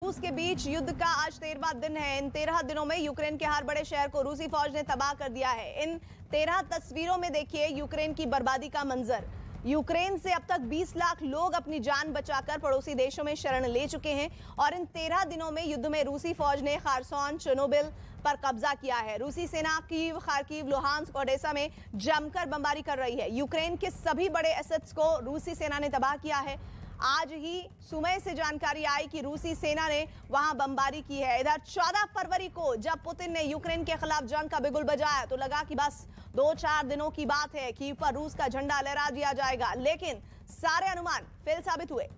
रूस के बीच युद्ध का आज 13वां दिन है। इन 13 दिनों में यूक्रेन के हर बड़े शहर को रूसी फौज ने तबाह कर दिया है। इन 13 तस्वीरों में देखिए यूक्रेन की बर्बादी का मंजर। यूक्रेन से अब तक 20 लाख लोग अपनी जान बचाकर पड़ोसी देशों में शरण ले चुके हैं और इन 13 दिनों में युद्ध में रूसी फौज ने खारसोन, चेर्नोबिल पर कब्जा किया है। रूसी सेना कीव, खार्किव, लुहांस्क, ओडेसा में जमकर बमबारी कर रही है। यूक्रेन के सभी बड़े एसेट्स को रूसी सेना ने तबाह किया है। आज ही सुबह से जानकारी आई कि रूसी सेना ने वहां बमबारी की है। इधर 14 फरवरी को जब पुतिन ने यूक्रेन के खिलाफ जंग का बिगुल बजाया तो लगा कि बस 2-4 दिनों की बात है, कीव पर रूस का झंडा लहरा दिया जाएगा, लेकिन सारे अनुमान फेल साबित हुए।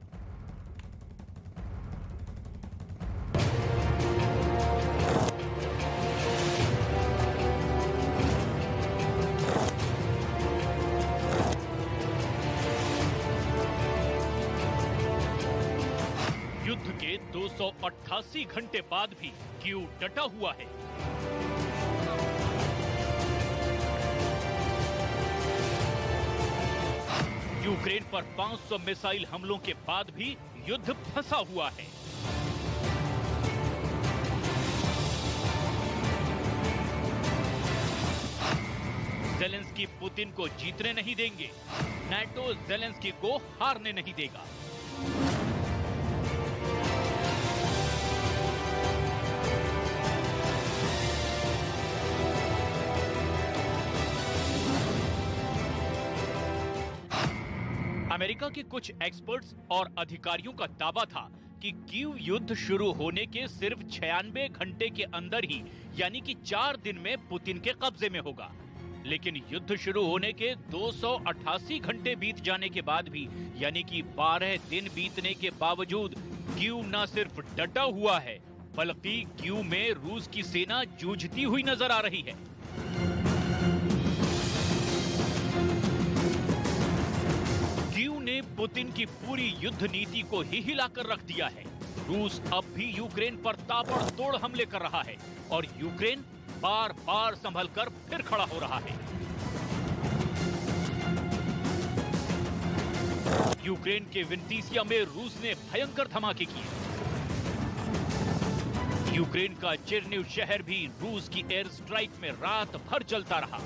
युद्ध के 288 घंटे बाद भी कीव डटा हुआ है। यूक्रेन पर 500 मिसाइल हमलों के बाद भी युद्ध फंसा हुआ है। ज़ेलेंस्की पुतिन को जीतने नहीं देंगे, नाटो ज़ेलेंस्की को हारने नहीं देगा। अमेरिका के कुछ एक्सपर्ट्स और अधिकारियों का दावा था कि कीव युद्ध शुरू होने के सिर्फ 96 घंटे के अंदर ही यानी कि 4 दिन में पुतिन के कब्जे में होगा। लेकिन युद्ध शुरू होने के 288 घंटे बीत जाने के बाद भी यानी कि 12 दिन बीतने के बावजूद कीव न सिर्फ डटा हुआ है बल्कि कीव में रूस की सेना जूझती हुई नजर आ रही है। कीव ने पुतिन की पूरी युद्ध नीति को ही हिलाकर रख दिया है। रूस अब भी यूक्रेन पर ताबड़तोड़ हमले कर रहा है और यूक्रेन बार बार संभलकर फिर खड़ा हो रहा है। यूक्रेन के विंटीसिया में रूस ने भयंकर धमाके किए। यूक्रेन का चेर्निव शहर भी रूस की एयर स्ट्राइक में रात भर जलता रहा।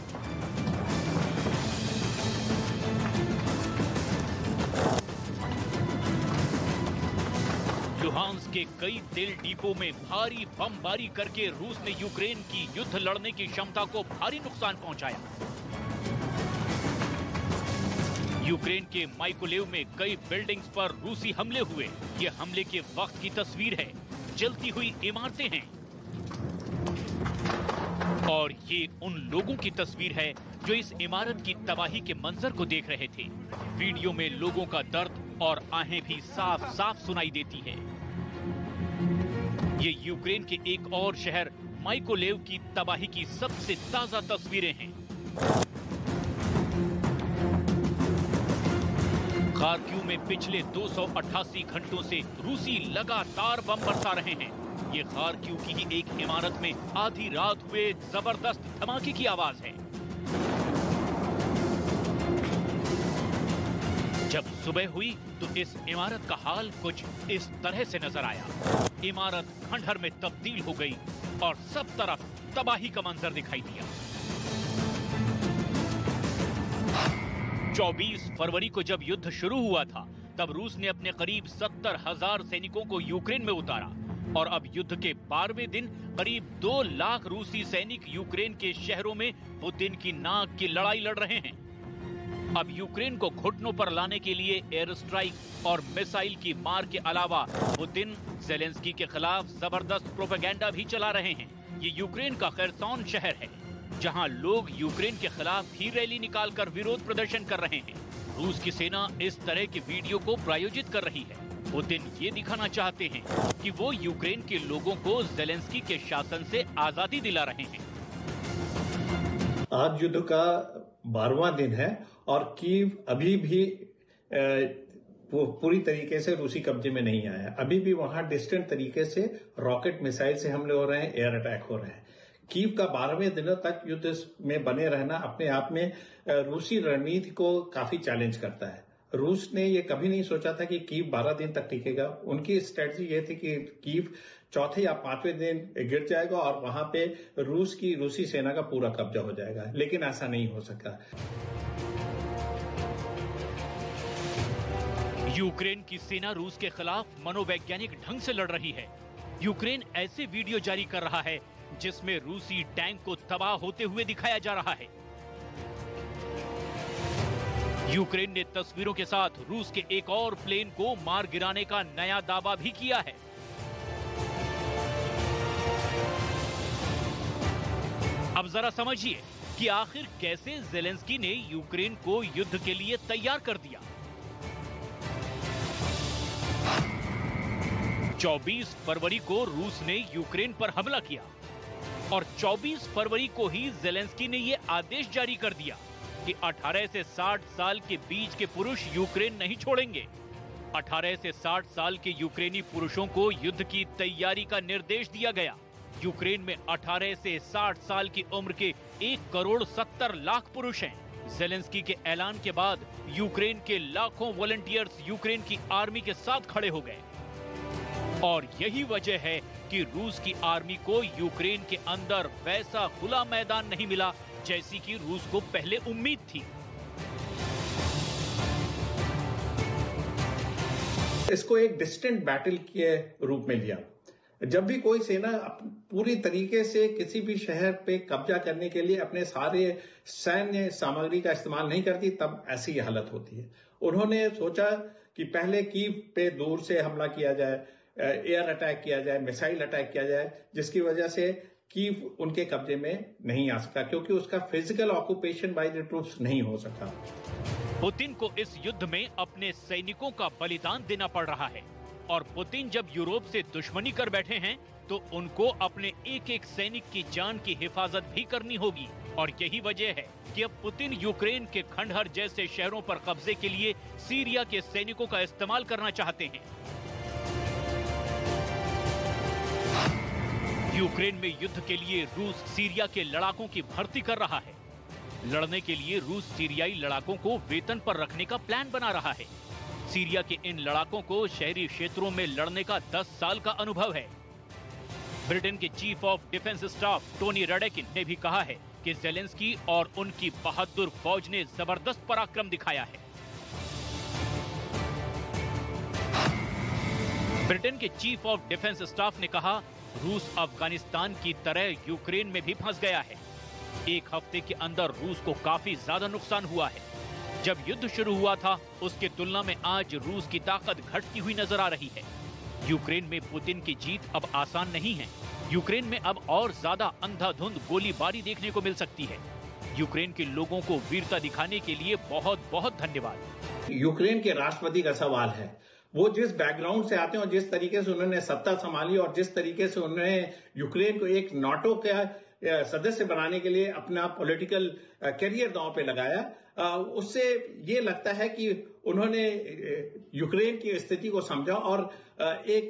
लुहांस्क के कई तेल डिपो में भारी बमबारी करके रूस ने यूक्रेन की युद्ध लड़ने की क्षमता को भारी नुकसान पहुंचाया। यूक्रेन के माइकोलेव में कई बिल्डिंग्स पर रूसी हमले हुए। ये हमले के वक्त की तस्वीर है, जलती हुई इमारतें हैं। और ये उन लोगों की तस्वीर है जो इस इमारत की तबाही के मंजर को देख रहे थे। वीडियो में लोगों का दर्द और आहें भी साफ साफ सुनाई देती है। ये यूक्रेन के एक और शहर माइकोलेव की तबाही की सबसे ताजा तस्वीरें हैं। खार्किव में पिछले 288 घंटों से रूसी लगातार बम बरसा रहे हैं। ये खार्किव की ही एक इमारत में आधी रात हुए जबरदस्त धमाके की आवाज है। जब सुबह हुई तो इस इमारत का हाल कुछ इस तरह से नजर आया। इमारत खंडहर में तब्दील हो गई और सब तरफ तबाही का मंजर दिखाई दिया। 24 फरवरी को जब युद्ध शुरू हुआ था तब रूस ने अपने करीब 70,000 सैनिकों को यूक्रेन में उतारा और अब युद्ध के 12वें दिन करीब 2 लाख रूसी सैनिक यूक्रेन के शहरों में पुतिन की नाक की लड़ाई लड़ रहे हैं। अब यूक्रेन को घुटनों पर लाने के लिए एयर स्ट्राइक और मिसाइल की मार के अलावा पुतिन ज़ेलेंस्की के खिलाफ जबरदस्त प्रोपेगेंडा भी चला रहे हैं। ये यूक्रेन का खरसोन शहर है जहां लोग यूक्रेन के खिलाफ भी रैली निकालकर विरोध प्रदर्शन कर रहे हैं। रूस की सेना इस तरह के वीडियो को प्रायोजित कर रही है। पुतिन ये दिखाना चाहते हैं कि वो यूक्रेन के लोगों को ज़ेलेंस्की के शासन से आजादी दिला रहे हैं। आज युद्ध का 12वां दिन है और कीव अभी भी पूरी तरीके से रूसी कब्जे में नहीं आया। अभी भी वहां डिस्टेंट तरीके से रॉकेट मिसाइल से हमले हो रहे हैं, एयर अटैक हो रहे हैं। कीव का 12वें दिनों तक युद्ध में बने रहना अपने आप में रूसी रणनीति को काफी चैलेंज करता है। रूस ने ये कभी नहीं सोचा था कि कीव 12 दिन तक टिकेगा। उनकी स्ट्रेटजी ये थी कि कीव चौथे या पांचवें दिन गिर जाएगा और वहां पे रूसी सेना का पूरा कब्जा हो जाएगा, लेकिन ऐसा नहीं हो सका। यूक्रेन की सेना रूस के खिलाफ मनोवैज्ञानिक ढंग से लड़ रही है। यूक्रेन ऐसे वीडियो जारी कर रहा है जिसमें रूसी टैंक को तबाह होते हुए दिखाया जा रहा है। यूक्रेन ने तस्वीरों के साथ रूस के एक और प्लेन को मार गिराने का नया दावा भी किया है। अब जरा समझिए कि आखिर कैसे ज़ेलेंस्की ने यूक्रेन को युद्ध के लिए तैयार कर दिया। 24 फरवरी को रूस ने यूक्रेन पर हमला किया और 24 फरवरी को ही ज़ेलेंस्की ने यह आदेश जारी कर दिया कि 18 से 60 साल के बीच के पुरुष यूक्रेन नहीं छोड़ेंगे। 18 से 60 साल के यूक्रेनी पुरुषों को युद्ध की तैयारी का निर्देश दिया गया। यूक्रेन में 18 से 60 साल की उम्र के 1,70,00,000 पुरुष हैं। ज़ेलेंस्की के ऐलान के बाद यूक्रेन के लाखों वॉलंटियर्स यूक्रेन की आर्मी के साथ खड़े हो गए और यही वजह है कि रूस की आर्मी को यूक्रेन के अंदर वैसा खुला मैदान नहीं मिला जैसी कि रूस को पहले उम्मीद थी। इसको एक डिस्टेंट बैटल के रूप में लिया। जब भी कोई सेना पूरी तरीके से किसी भी शहर पे कब्जा करने के लिए अपने सारे सैन्य सामग्री का इस्तेमाल नहीं करती, तब ऐसी हालत होती है। उन्होंने सोचा कि पहले कीव पे दूर से हमला किया जाए, एयर अटैक किया जाए, मिसाइल अटैक किया जाए, जिसकी वजह से कीव उनके कब्जे में नहीं आ सका, क्योंकि उसका physical occupation by the troops नहीं हो सका। पुतिन को इस युद्ध में अपने सैनिकों का बलिदान देना पड़ रहा है और पुतिन जब यूरोप से दुश्मनी कर बैठे हैं तो उनको अपने एक एक सैनिक की जान की हिफाजत भी करनी होगी। और यही वजह है कि अब पुतिन यूक्रेन के खंडहर जैसे शहरों पर कब्जे के लिए सीरिया के सैनिकों का इस्तेमाल करना चाहते हैं। यूक्रेन में युद्ध के लिए रूस सीरिया के लड़ाकों की भर्ती कर रहा है। लड़ने के लिए रूस सीरियाई लड़ाकों को वेतन पर रखने का प्लान बना रहा है। सीरिया के इन लड़ाकों को शहरी क्षेत्रों में लड़ने का 10 साल का अनुभव है। ब्रिटेन के chief of defence staff Tony Radakin ने भी कहा है कि ज़ेलेंस्की और उनकी बहादुर फौज ने जबरदस्त पराक्रम दिखाया है। ब्रिटेन के चीफ ऑफ डिफेंस स्टाफ ने कहा, रूस अफगानिस्तान की तरह यूक्रेन में भी फंस गया है। एक हफ्ते के अंदर रूस को काफी ज्यादा नुकसान हुआ है। जब युद्ध शुरू हुआ था उसके तुलना में आज रूस की ताकत घटती हुई नजर आ रही है। यूक्रेन में पुतिन की जीत अब आसान नहीं है। यूक्रेन में अब और ज्यादा अंधाधुंध गोलीबारी देखने को मिल सकती है। यूक्रेन के लोगों को वीरता दिखाने के लिए बहुत बहुत धन्यवाद। यूक्रेन के राष्ट्रपति का सवाल है, वो जिस बैकग्राउंड से आते हैं और जिस तरीके से उन्होंने सत्ता संभाली और जिस तरीके से उन्होंने यूक्रेन को एक नाटो का सदस्य बनाने के लिए अपना पॉलिटिकल करियर दांव पे लगाया, उससे ये लगता है कि उन्होंने यूक्रेन की स्थिति को समझा और एक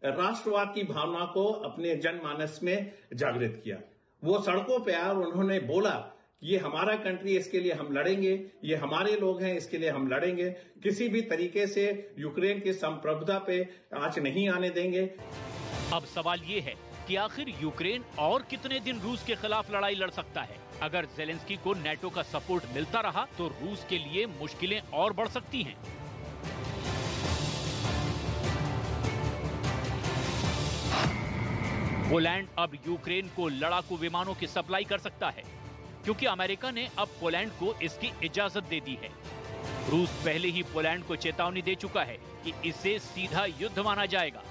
राष्ट्रवाद की भावना को अपने जनमानस में जागृत किया। वो सड़कों पे आए और उन्होंने बोला, ये हमारा कंट्री, इसके लिए हम लड़ेंगे, ये हमारे लोग हैं, इसके लिए हम लड़ेंगे, किसी भी तरीके से यूक्रेन की संप्रभुता पे आंच नहीं आने देंगे। अब सवाल ये है कि आखिर यूक्रेन और कितने दिन रूस के खिलाफ लड़ाई लड़ सकता है। अगर ज़ेलेंस्की को नेटो का सपोर्ट मिलता रहा तो रूस के लिए मुश्किलें और बढ़ सकती हैं। पोलैंड अब यूक्रेन को लड़ाकू विमानों की सप्लाई कर सकता है, क्योंकि अमेरिका ने अब पोलैंड को इसकी इजाजत दे दी है। रूस पहले ही पोलैंड को चेतावनी दे चुका है कि इसे सीधा युद्ध माना जाएगा,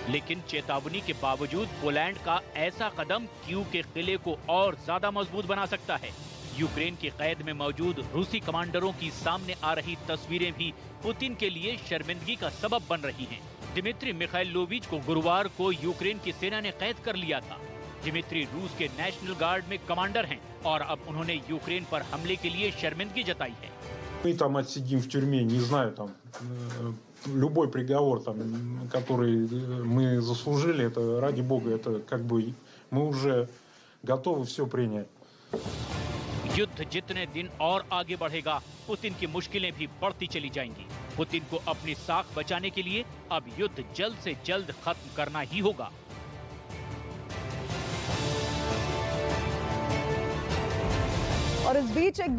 लेकिन चेतावनी के बावजूद पोलैंड का ऐसा कदम कीव के किले को और ज्यादा मजबूत बना सकता है। यूक्रेन की कैद में मौजूद रूसी कमांडरों की सामने आ रही तस्वीरें भी पुतिन के लिए शर्मिंदगी का सबब बन रही हैं। दिमित्री मिखाइलोविच को गुरुवार को यूक्रेन की सेना ने कैद कर लिया था। दिमित्री रूस के नेशनल गार्ड में कमांडर हैं और अब उन्होंने यूक्रेन पर हमले के लिए शर्मिंदगी जताई है। Мы там отсидим в тюрьме, не знаю, там любой приговор, там, который мы заслужили, это ради Бога, это как бы мы уже готовы все принять. युद्ध जितने दिन और आगे बढ़ेगा, पुतिन की मुश्किलें भी बढ़ती चली जाएंगी। पुतिन को अपनी साख बचाने के लिए अब युद्ध जल्द से जल्द खत्म करना ही होगा। और इस बीच एक